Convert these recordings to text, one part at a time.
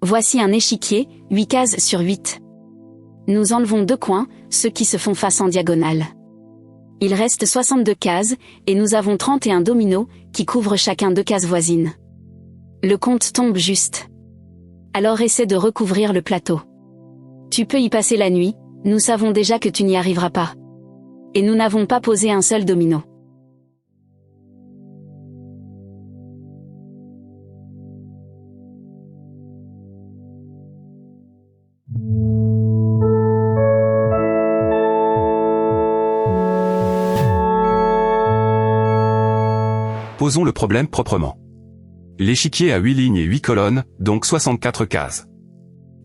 Voici un échiquier, 8 cases sur 8. Nous enlevons 2 coins, ceux qui se font face en diagonale. Il reste 62 cases, et nous avons 31 dominos, qui couvrent chacun 2 cases voisines. Le compte tombe juste. Alors essaie de recouvrir le plateau. Tu peux y passer la nuit, nous savons déjà que tu n'y arriveras pas. Et nous n'avons pas posé un seul domino. Posons le problème proprement. L'échiquier a 8 lignes et 8 colonnes, donc 64 cases.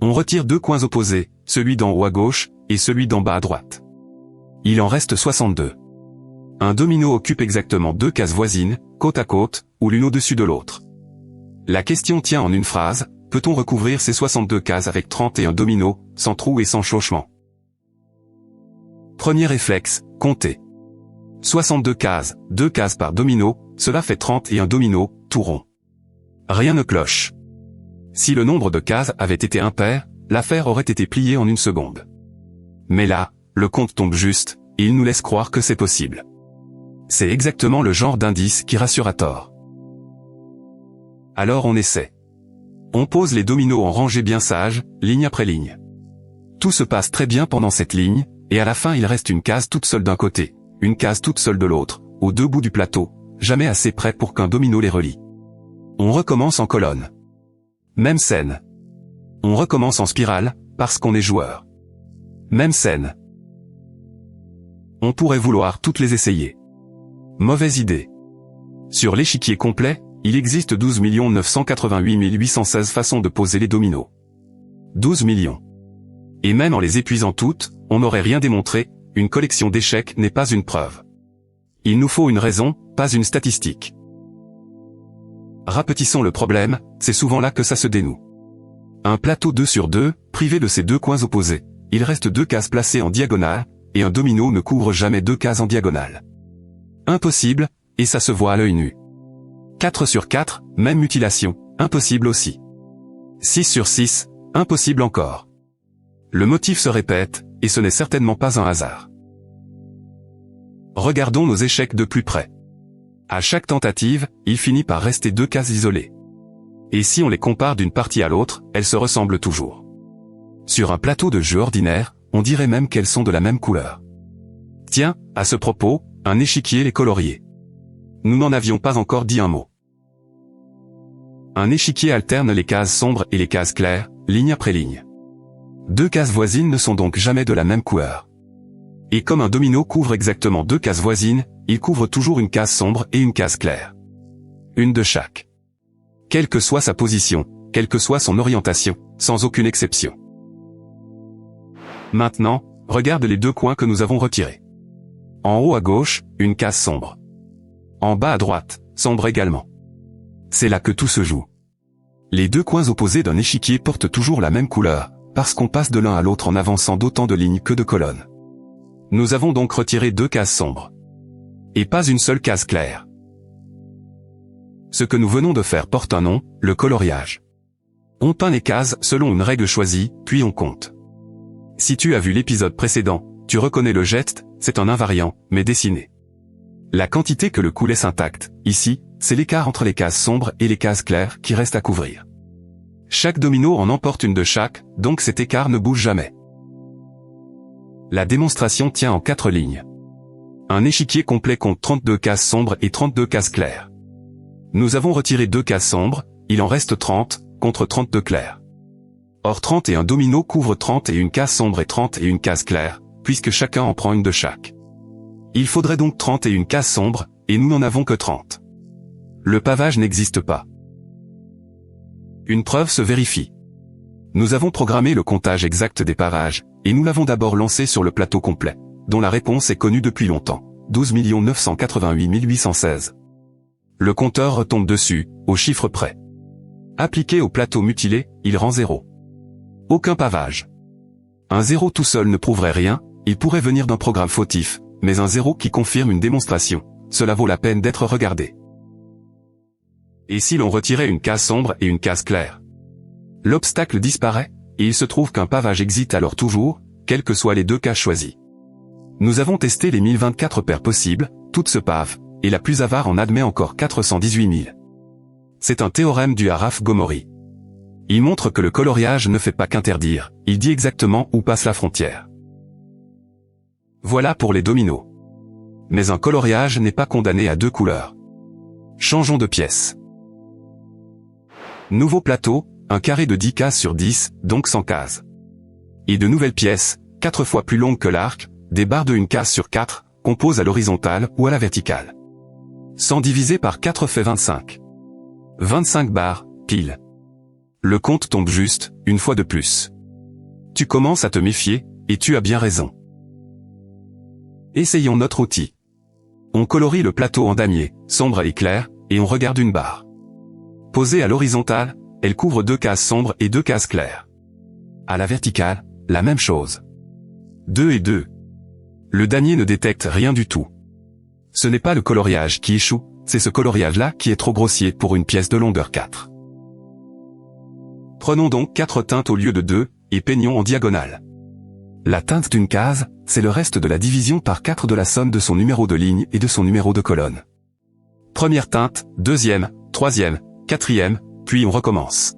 On retire 2 coins opposés, celui d'en haut à gauche, et celui d'en bas à droite. Il en reste 62. Un domino occupe exactement 2 cases voisines, côte à côte, ou l'une au-dessus de l'autre. La question tient en une phrase, peut-on recouvrir ces 62 cases avec 31 dominos, sans trou et sans chauchement? Premier réflexe, compter. 62 cases, 2 cases par domino, cela fait 31 dominos, tout rond. Rien ne cloche. Si le nombre de cases avait été impair, l'affaire aurait été pliée en une seconde. Mais là, le compte tombe juste, et il nous laisse croire que c'est possible. C'est exactement le genre d'indice qui rassure à tort. Alors on essaie. On pose les dominos en rangée bien sage, ligne après ligne. Tout se passe très bien pendant cette ligne, et à la fin il reste une case toute seule d'un côté, une case toute seule de l'autre, aux 2 bouts du plateau, jamais assez près pour qu'un domino les relie. On recommence en colonne. Même scène. On recommence en spirale, parce qu'on est joueur. Même scène. On pourrait vouloir toutes les essayer. Mauvaise idée. Sur l'échiquier complet, il existe 12 988 816 façons de poser les dominos. 12 millions. Et même en les épuisant toutes, on n'aurait rien démontré, une collection d'échecs n'est pas une preuve. Il nous faut une raison, pas une statistique. Rapetissons le problème, c'est souvent là que ça se dénoue. Un plateau 2 sur 2, privé de ses 2 coins opposés, il reste 2 cases placées en diagonale, et un domino ne couvre jamais 2 cases en diagonale. Impossible, et ça se voit à l'œil nu. 4 sur 4, même mutilation, impossible aussi. 6 sur 6, impossible encore. Le motif se répète, et ce n'est certainement pas un hasard. Regardons nos échecs de plus près. À chaque tentative, il finit par rester 2 cases isolées. Et si on les compare d'une partie à l'autre, elles se ressemblent toujours. Sur un plateau de jeu ordinaire, on dirait même qu'elles sont de la même couleur. Tiens, à ce propos, un échiquier les colorier. Nous n'en avions pas encore dit un mot. Un échiquier alterne les cases sombres et les cases claires, ligne après ligne. 2 cases voisines ne sont donc jamais de la même couleur. Et comme un domino couvre exactement 2 cases voisines, il couvre toujours une case sombre et une case claire. Une de chaque. Quelle que soit sa position, quelle que soit son orientation, sans aucune exception. Maintenant, regarde les 2 coins que nous avons retirés. En haut à gauche, une case sombre. En bas à droite, sombre également. C'est là que tout se joue. Les 2 coins opposés d'un échiquier portent toujours la même couleur, parce qu'on passe de l'un à l'autre en avançant d'autant de lignes que de colonnes. Nous avons donc retiré 2 cases sombres. Et pas une seule case claire. Ce que nous venons de faire porte un nom, le coloriage. On peint les cases selon une règle choisie, puis on compte. Si tu as vu l'épisode précédent, tu reconnais le geste, c'est un invariant, mais dessiné. La quantité que le coup laisse intacte, ici, c'est l'écart entre les cases sombres et les cases claires qui restent à couvrir. Chaque domino en emporte une de chaque, donc cet écart ne bouge jamais. La démonstration tient en 4 lignes. Un échiquier complet compte 32 cases sombres et 32 cases claires. Nous avons retiré 2 cases sombres, il en reste 30, contre 32 claires. Or 31 dominos couvrent 31 cases sombres et 31 cases claires, puisque chacun en prend une de chaque. Il faudrait donc 31 cases sombres, et nous n'en avons que 30. Le pavage n'existe pas. Une preuve se vérifie. Nous avons programmé le comptage exact des pavages, et nous l'avons d'abord lancé sur le plateau complet, dont la réponse est connue depuis longtemps, 12 988 816. Le compteur retombe dessus, au chiffre près. Appliqué au plateau mutilé, il rend 0. Aucun pavage. Un 0 tout seul ne prouverait rien, il pourrait venir d'un programme fautif, mais un 0 qui confirme une démonstration, cela vaut la peine d'être regardé. Et si l'on retirait une case sombre et une case claire? L'obstacle disparaît, et il se trouve qu'un pavage existe alors toujours, quels que soient les deux cas choisis. Nous avons testé les 1024 paires possibles, toutes se pavent, et la plus avare en admet encore 418 000. C'est un théorème du Harraf-Gomory. Il montre que le coloriage ne fait pas qu'interdire, il dit exactement où passe la frontière. Voilà pour les dominos. Mais un coloriage n'est pas condamné à deux couleurs. Changeons de pièce. Nouveau plateau, un carré de 10 cases sur 10, donc 100 cases. Et de nouvelles pièces, 4 fois plus longues que l'arc, des barres de 1 case sur 4, composent à l'horizontale ou à la verticale. 100 divisé par 4 fait 25. 25 barres, pile. Le compte tombe juste, une fois de plus. Tu commences à te méfier, et tu as bien raison. Essayons notre outil. On colorie le plateau en damier, sombre et clair, et on regarde une barre. Posée à l'horizontale, elle couvre 2 cases sombres et 2 cases claires. À la verticale, la même chose. 2 et 2. Le damier ne détecte rien du tout. Ce n'est pas le coloriage qui échoue, c'est ce coloriage-là qui est trop grossier pour une pièce de longueur 4. Prenons donc 4 teintes au lieu de 2, et peignons en diagonale. La teinte d'une case, c'est le reste de la division par 4 de la somme de son numéro de ligne et de son numéro de colonne. Première teinte, deuxième, troisième, quatrième, puis on recommence.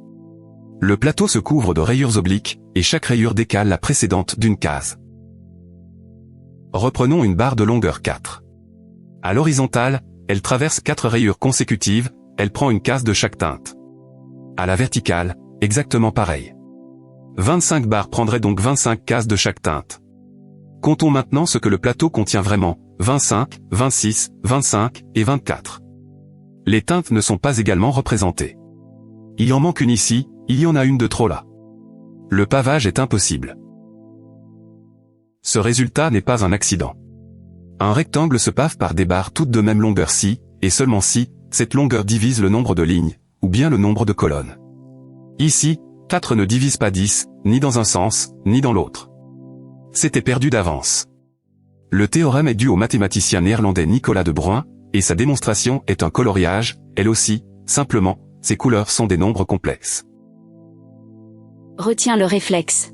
Le plateau se couvre de rayures obliques, et chaque rayure décale la précédente d'une case. Reprenons une barre de longueur 4. À l'horizontale, elle traverse 4 rayures consécutives, elle prend une case de chaque teinte. À la verticale, exactement pareil. 25 barres prendraient donc 25 cases de chaque teinte. Comptons maintenant ce que le plateau contient vraiment, 25, 26, 25 et 24. Les teintes ne sont pas également représentées. Il en manque une ici, il y en a une de trop là. Le pavage est impossible. Ce résultat n'est pas un accident. Un rectangle se pave par des barres toutes de même longueur si, et seulement si, cette longueur divise le nombre de lignes, ou bien le nombre de colonnes. Ici, 4 ne divise pas 10, ni dans un sens, ni dans l'autre. C'était perdu d'avance. Le théorème est dû au mathématicien néerlandais Nicolas de Bruin, et sa démonstration est un coloriage, elle aussi, simplement, ces couleurs sont des nombres complexes. Retiens le réflexe.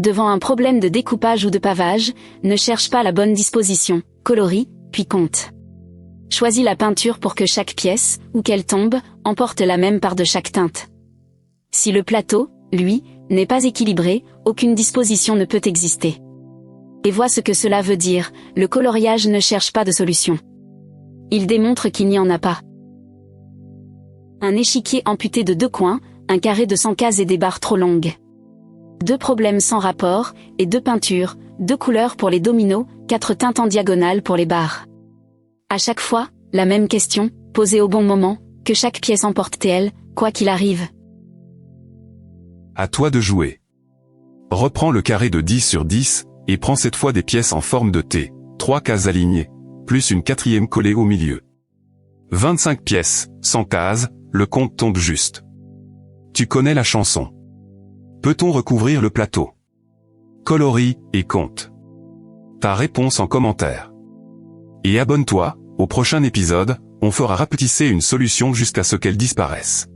Devant un problème de découpage ou de pavage, ne cherche pas la bonne disposition, colorie, puis compte. Choisis la peinture pour que chaque pièce, où qu'elle tombe, emporte la même part de chaque teinte. Si le plateau, lui, n'est pas équilibré, aucune disposition ne peut exister. Et vois ce que cela veut dire, le coloriage ne cherche pas de solution. Il démontre qu'il n'y en a pas. Un échiquier amputé de 2 coins, un carré de 100 cases et des barres trop longues. 2 problèmes sans rapport, et 2 peintures, 2 couleurs pour les dominos, 4 teintes en diagonale pour les barres. À chaque fois, la même question, posée au bon moment, que chaque pièce emporte TL, quoi qu'il arrive. À toi de jouer. Reprends le carré de 10 sur 10, et prends cette fois des pièces en forme de T, 3 cases alignées, plus une 4e collée au milieu. 25 pièces, 100 cases, le compte tombe juste. Tu connais la chanson. Peut-on recouvrir le plateau? Colorie, et compte. Ta réponse en commentaire. Et abonne-toi, au prochain épisode, on fera rapetisser une solution jusqu'à ce qu'elle disparaisse.